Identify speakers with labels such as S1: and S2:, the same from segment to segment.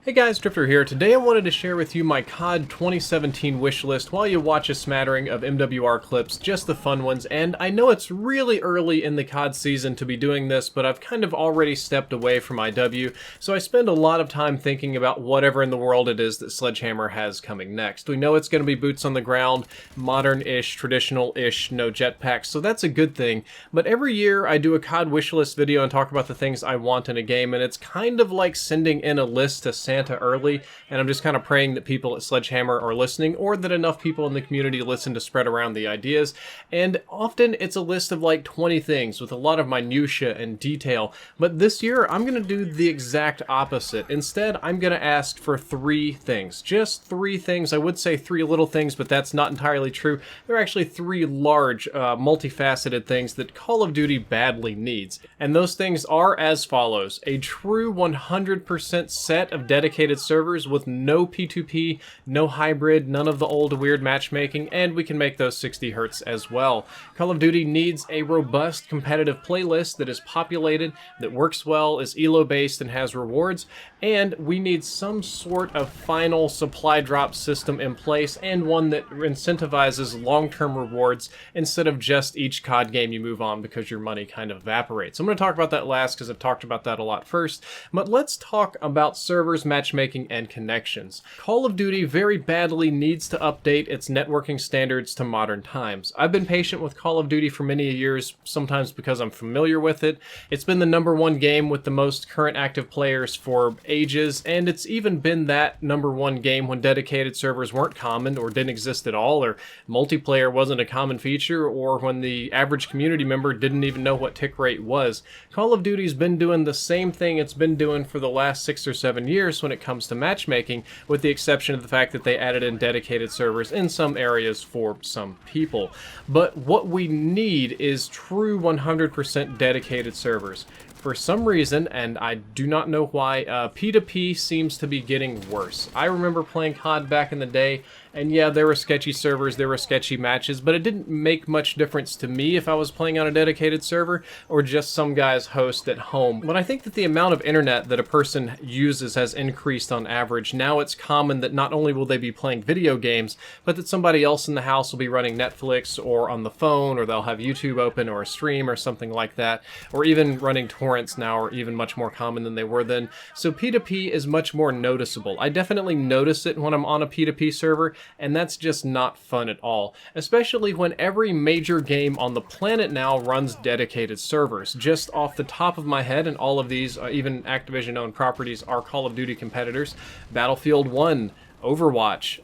S1: Hey guys, Drifter here. Today I wanted to share with you my CoD 2017 wish list while you watch a smattering of MWR clips, just the fun ones, and I know it's really early in the CoD season to be doing this, but I've kind of already stepped away from IW, so I spend a lot of time thinking about whatever in the world it is that Sledgehammer has coming next. We know it's going to be boots on the ground, modern-ish, traditional-ish, no jetpacks, so that's a good thing, but every year I do a CoD wish list video and talk about the things I want in a game, and it's kind of like sending in a list to Santa early, and I'm just kind of praying that people at Sledgehammer are listening, or that enough people in the community listen to spread around the ideas. And often it's a list of like 20 things with a lot of minutia and detail, but this year I'm going to do the exact opposite. Instead, I'm going to ask for 3 things. Just 3 things. I would say 3 little things, but that's not entirely true. There are actually 3 large, multifaceted things that Call of Duty badly needs. And those things are as follows: a true 100% set of dedicated servers with no P2P, no hybrid, none of the old weird matchmaking, and we can make those 60 Hz as well. Call of Duty needs a robust competitive playlist that is populated, that works well, is elo based, and has rewards, and we need some sort of final supply drop system in place, and one that incentivizes long-term rewards instead of just each COD game you move on because your money kind of evaporates. I'm going to talk about that last because I've talked about that a lot first, but let's talk about servers, matchmaking, and connections. Call of Duty very badly needs to update its networking standards to modern times. I've been patient with Call of Duty for many years, sometimes because I'm familiar with it. It's been the #1 game with the most current active players for ages, and it's even been that #1 game when dedicated servers weren't common or didn't exist at all, or multiplayer wasn't a common feature, or when the average community member didn't even know what tick rate was. Call of Duty's been doing the same thing it's been doing for the last 6 or 7 years when it comes to matchmaking, with the exception of the fact that they added in dedicated servers in some areas for some people. But what we need is true 100% dedicated servers. For some reason, and I do not know why, P2P seems to be getting worse. I remember playing COD back in the day, and yeah, there were sketchy servers, there were sketchy matches, but it didn't make much difference to me if I was playing on a dedicated server or just some guy's host at home. But I think that the amount of internet that a person uses has increased on average. Now it's common that not only will they be playing video games, but that somebody else in the house will be running Netflix or on the phone, or they'll have YouTube open or a stream or something like that, or even running torrents now are even much more common than they were then. So P2P is much more noticeable. I definitely notice it when I'm on a P2P server, and that's just not fun at all, especially when every major game on the planet now runs dedicated servers. Just off the top of my head, and all of these, even Activision-owned properties, are Call of Duty competitors. Battlefield 1, Overwatch,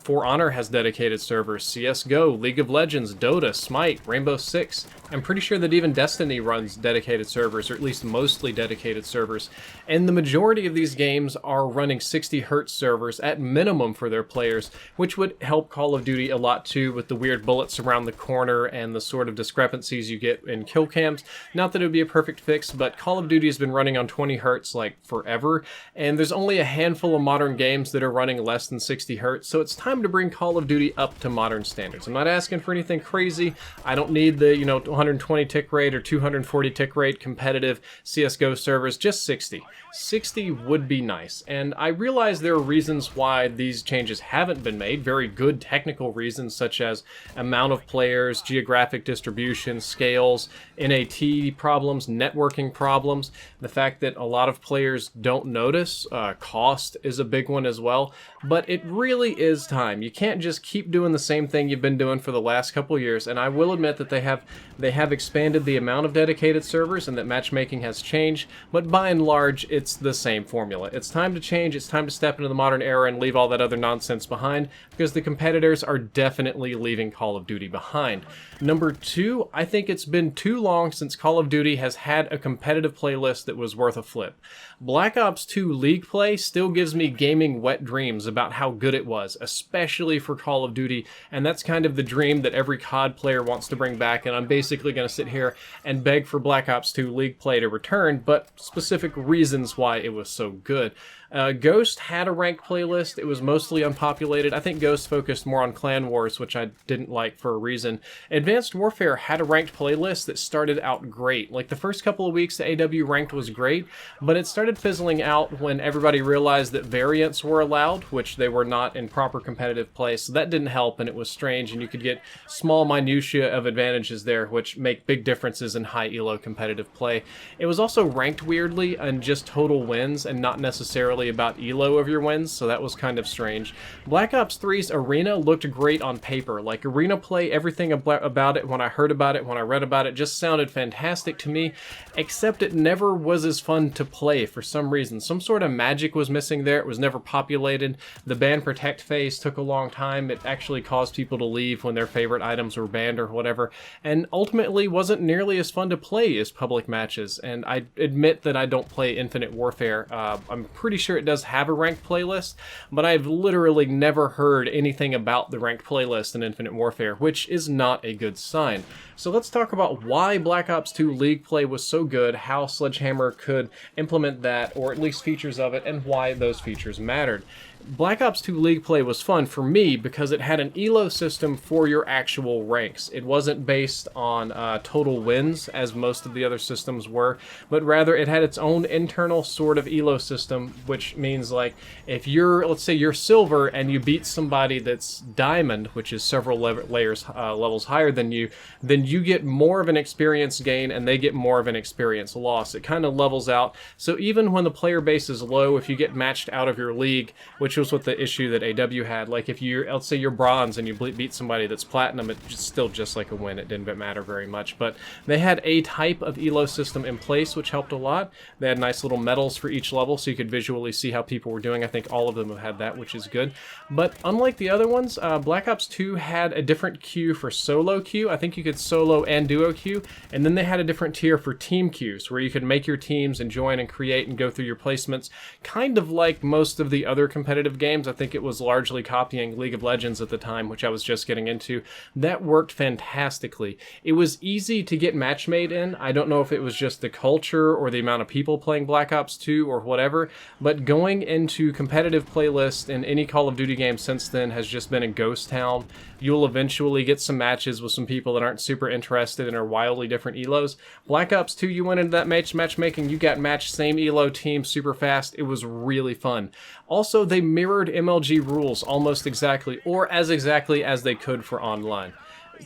S1: For Honor has dedicated servers, CSGO, League of Legends, Dota, Smite, Rainbow Six. I'm pretty sure that even Destiny runs dedicated servers, or at least mostly dedicated servers. And the majority of these games are running 60 Hz servers at minimum for their players, which would help Call of Duty a lot too, with the weird bullets around the corner and the sort of discrepancies you get in kill cams. Not that it would be a perfect fix, but Call of Duty has been running on 20 Hz like forever, and there's only a handful of modern games that are running less than 60 Hz, so it's time to bring Call of Duty up to modern standards. I'm not asking for anything crazy. I don't need the, 120 tick rate or 240 tick rate competitive CSGO servers, just 60. 60 would be nice, and I realize there are reasons why these changes haven't been made, very good technical reasons such as amount of players, geographic distribution, scales, NAT problems, networking problems, the fact that a lot of players don't notice, cost is a big one as well, but it really is time. You can't just keep doing the same thing you've been doing for the last couple years, and I will admit that they have expanded the amount of dedicated servers and that matchmaking has changed, but by and large, it's the same formula. It's time to change, it's time to step into the modern era and leave all that other nonsense behind, because the competitors are definitely leaving Call of Duty behind. Number 2, I think it's been too long since Call of Duty has had a competitive playlist that was worth a flip. Black Ops 2 League play still gives me gaming wet dreams about how good it was, especially for Call of Duty, and that's kind of the dream that every COD player wants to bring back, and I'm basically going to sit here and beg for Black Ops 2 League play to return, but specific reasons why it was so good. Ghost had a ranked playlist. It was mostly unpopulated. I think Ghost focused more on clan wars, which I didn't like for a reason. Advanced Warfare had a ranked playlist that started out great. Like the first couple of weeks, the AW ranked was great, but it started fizzling out when everybody realized that variants were allowed, which they were not in proper competitive play. So that didn't help, and it was strange, and you could get small minutiae of advantages there, which make big differences in high elo competitive play. It was also ranked weirdly on just total wins and not necessarily about elo of your wins, so that was kind of strange. Black Ops 3's Arena looked great on paper. Like Arena play, everything about it, when I heard about it, when I read about it, just sounded fantastic to me, except it never was as fun to play for some reason. Some sort of magic was missing there. It was never populated. The ban protect phase took a long time. It actually caused people to leave when their favorite items were banned or whatever, and ultimately wasn't nearly as fun to play as public matches. And I admit that I don't play Infinite Warfare. I'm pretty sure it does have a ranked playlist, but I've literally never heard anything about the ranked playlist in Infinite Warfare, which is not a good sign. So let's talk about why Black Ops 2 League play was so good, how Sledgehammer could implement that, or at least features of it, and why those features mattered. Black Ops 2 League play was fun for me because it had an elo system for your actual ranks. It wasn't based on total wins, as most of the other systems were, but rather it had its own internal sort of elo system, which means like if you're, let's say you're silver and you beat somebody that's diamond, which is several levels higher than you, then you get more of an experience gain and they get more of an experience loss. It kind of levels out. So even when the player base is low, if you get matched out of your league, which was what the issue that AW had. Like if you're, let's say you're bronze and you beat somebody that's platinum, it's still just like a win. It didn't matter very much. But they had a type of elo system in place, which helped a lot. They had nice little medals for each level, so you could visually see how people were doing. I think all of them have had that, which is good. But unlike the other ones, Black Ops 2 had a different queue for solo queue. I think you could solo and duo queue. And then they had a different tier for team queues, where you could make your teams and join and create and go through your placements, kind of like most of the other competitive games. I think it was largely copying League of Legends at the time, which I was just getting into. That worked fantastically. It was easy to get match made in. I don't know if it was just the culture or the amount of people playing Black Ops 2 or whatever, but going into competitive playlists in any Call of Duty game since then has just been a ghost town. You'll eventually get some matches with some people that aren't super interested and are wildly different elos. Black Ops 2, you went into that matchmaking, you got matched same elo team super fast. It was really fun. Also, they mirrored MLG rules almost exactly, or as exactly as they could for online.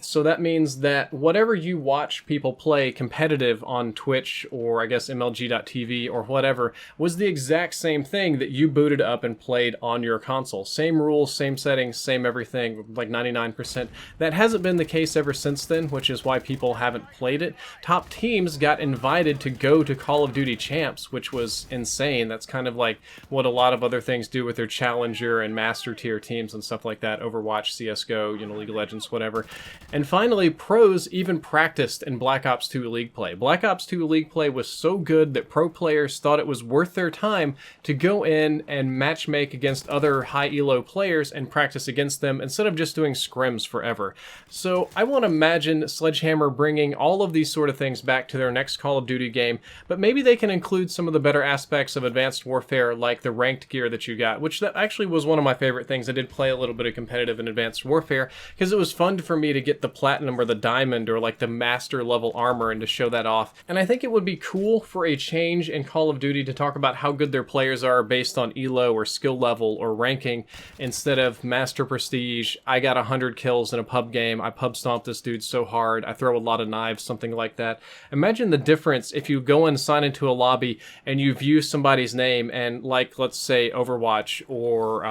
S1: So that means that whatever you watch people play competitive on Twitch or I guess MLG.TV or whatever was the exact same thing that you booted up and played on your console. Same rules, same settings, same everything, like 99%. That hasn't been the case ever since then, which is why people haven't played it. Top teams got invited to go to Call of Duty Champs, which was insane. That's kind of like what a lot of other things do with their Challenger and Master tier teams and stuff like that. Overwatch, CSGO, League of Legends, whatever. And finally, pros even practiced in Black Ops 2 League play. Black Ops 2 League play was so good that pro players thought it was worth their time to go in and matchmake against other high elo players and practice against them instead of just doing scrims forever. So I want to imagine Sledgehammer bringing all of these sort of things back to their next Call of Duty game, but maybe they can include some of the better aspects of Advanced Warfare, like the ranked gear that you got, which that actually was one of my favorite things. I did play a little bit of competitive in Advanced Warfare because it was fun for me to get the platinum or the diamond or like the master level armor and to show that off. And I think it would be cool for a change in Call of Duty to talk about how good their players are based on elo or skill level or ranking instead of master prestige. I got 100 kills in a pub game. I pub stomped this dude so hard. I throw a lot of knives, something like that. Imagine the difference if you go and sign into a lobby and you view somebody's name and, like, let's say Overwatch or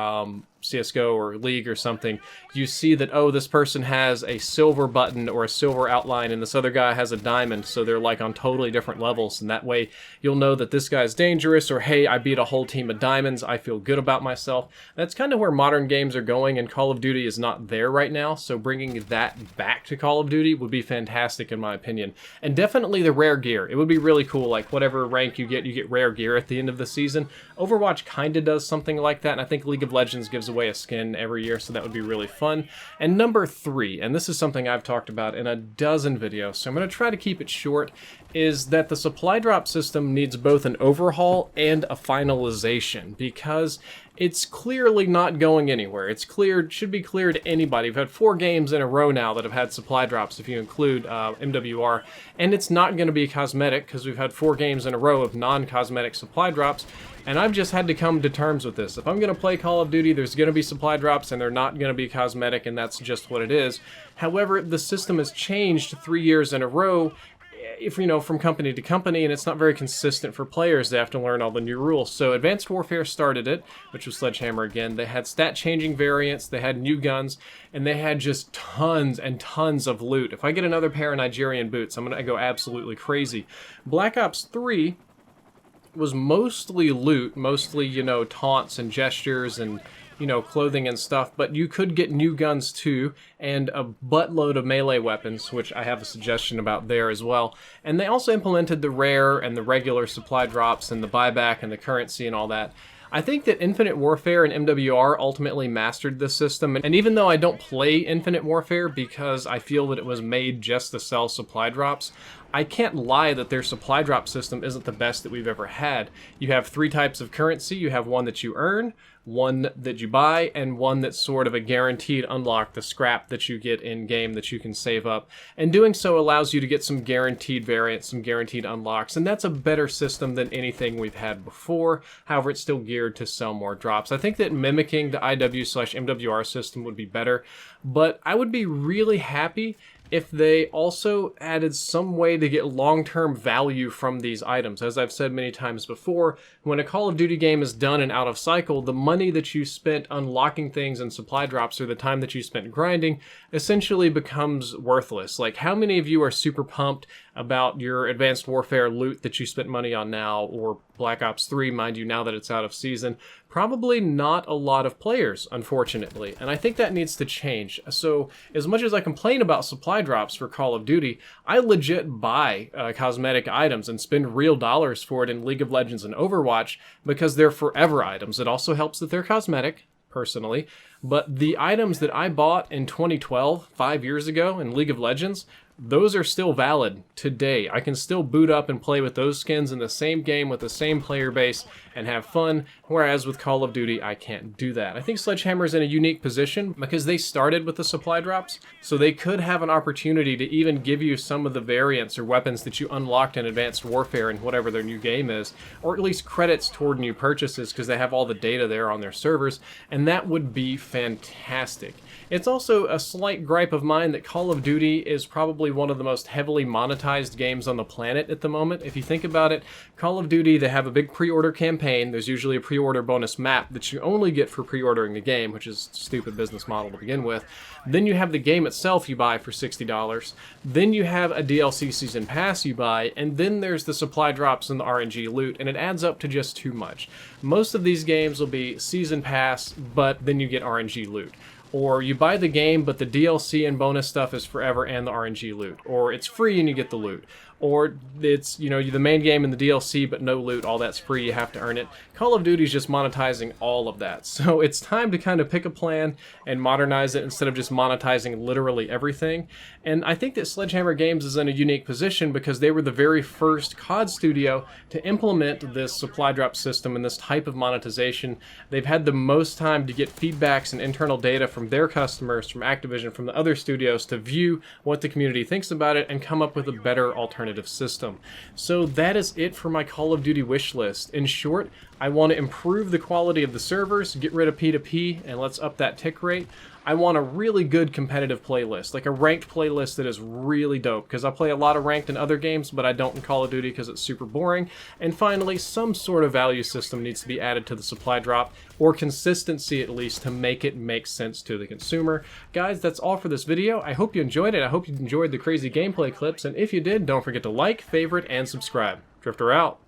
S1: CSGO or League or something, you see that, oh, this person has a silver button or a silver outline and this other guy has a diamond, so they're like on totally different levels, and that way you'll know that this guy's dangerous, or hey, I beat a whole team of diamonds, I feel good about myself. That's kind of where modern games are going, and Call of Duty is not there right now, so bringing that back to Call of Duty would be fantastic in my opinion. And definitely the rare gear. It would be really cool, like whatever rank you get rare gear at the end of the season. Overwatch kinda does something like that, and I think League of Legends gives away a skin every year, so that would be really fun. And number 3, and this is something I've talked about in a dozen videos, so I'm going to try to keep it short, is that the supply drop system needs both an overhaul and a finalization, because it's clearly not going anywhere. It's clear, should be clear to anybody. We've had 4 games in a row now that have had supply drops, if you include MWR, and it's not going to be cosmetic, because we've had 4 games in a row of non-cosmetic supply drops, and I've just had to come to terms with this. If I'm going to play Call of Duty, there's going to be supply drops, and they're not going to be cosmetic, and that's just what it is. However, the system has changed 3 years in a row, if you know, from company to company, and it's not very consistent for players. They have to learn all the new rules. So Advanced Warfare started it, which was Sledgehammer again. They had stat changing variants, they had new guns, and they had just tons and tons of loot. If I get another pair of Nigerian boots, I'm gonna go absolutely crazy. Black Ops 3 was mostly loot, mostly, you know, taunts and gestures and, you know, clothing and stuff, but you could get new guns too, and a buttload of melee weapons, which I have a suggestion about there as well. And they also implemented the rare and the regular supply drops and the buyback and the currency and all that. I think that Infinite Warfare and MWR ultimately mastered this system, and even though I don't play Infinite Warfare because I feel that it was made just to sell supply drops, I can't lie that their supply drop system isn't the best that we've ever had. You have 3 types of currency. You have one that you earn, one that you buy, and one that's sort of a guaranteed unlock, the scrap that you get in-game that you can save up. And doing so allows you to get some guaranteed variants, some guaranteed unlocks, and that's a better system than anything we've had before. However, it's still geared to sell more drops. I think that mimicking the IW/MWR system would be better, but I would be really happy if they also added some way to get long-term value from these items. As I've said many times before, when a Call of Duty game is done and out of cycle, the money that you spent unlocking things and supply drops, or the time that you spent grinding, essentially becomes worthless. Like, how many of you are super pumped about your Advanced Warfare loot that you spent money on now, or Black Ops 3, mind you, now that it's out of season? Probably not a lot of players, unfortunately, and I think that needs to change. So, as much as I complain about supply drops for Call of Duty, I legit buy cosmetic items and spend real dollars for it in League of Legends and Overwatch because they're forever items. It also helps that they're cosmetic, personally, but the items that I bought in 2012, 5 years ago, in League of Legends, those are still valid today. I can still boot up and play with those skins in the same game with the same player base and have fun, whereas with Call of Duty, I can't do that. I think Sledgehammer's in a unique position because they started with the supply drops, so they could have an opportunity to even give you some of the variants or weapons that you unlocked in Advanced Warfare and whatever their new game is, or at least credits toward new purchases because they have all the data there on their servers, and that would be fantastic. It's also a slight gripe of mine that Call of Duty is probably one of the most heavily monetized games on the planet at the moment. If you think about it, Call of Duty, they have a big pre-order campaign. There's usually a pre-order bonus map that you only get for pre-ordering the game, which is a stupid business model to begin with. Then you have the game itself you buy for $60. Then you have a DLC season pass you buy, and then there's the supply drops and the RNG loot, and it adds up to just too much. Most of these games will be season pass, but then you get RNG loot. Or you buy the game, but the DLC and bonus stuff is forever and the RNG loot. Or it's free and you get the loot. Or it's, you know, the main game and the DLC, but no loot, all that's free, you have to earn it. Call of Duty is just monetizing all of that. So it's time to kind of pick a plan and modernize it instead of just monetizing literally everything. And I think that Sledgehammer Games is in a unique position because they were the very first CoD studio to implement this supply drop system and this type of monetization. They've had the most time to get feedbacks and internal data from their customers, from Activision, from the other studios, to view what the community thinks about it and come up with a better alternative system. So that is it for my Call of Duty wish list. In short, I want to improve the quality of the servers, get rid of P2P, and let's up that tick rate. I want a really good competitive playlist, like a ranked playlist that is really dope, because I play a lot of ranked in other games, but I don't in Call of Duty because it's super boring. And finally, some sort of value system needs to be added to the supply drop, or consistency at least, to make it make sense to the consumer. Guys, that's all for this video. I hope you enjoyed it. I hope you enjoyed the crazy gameplay clips, and if you did, don't forget to like, favorite, and subscribe. Drifter out.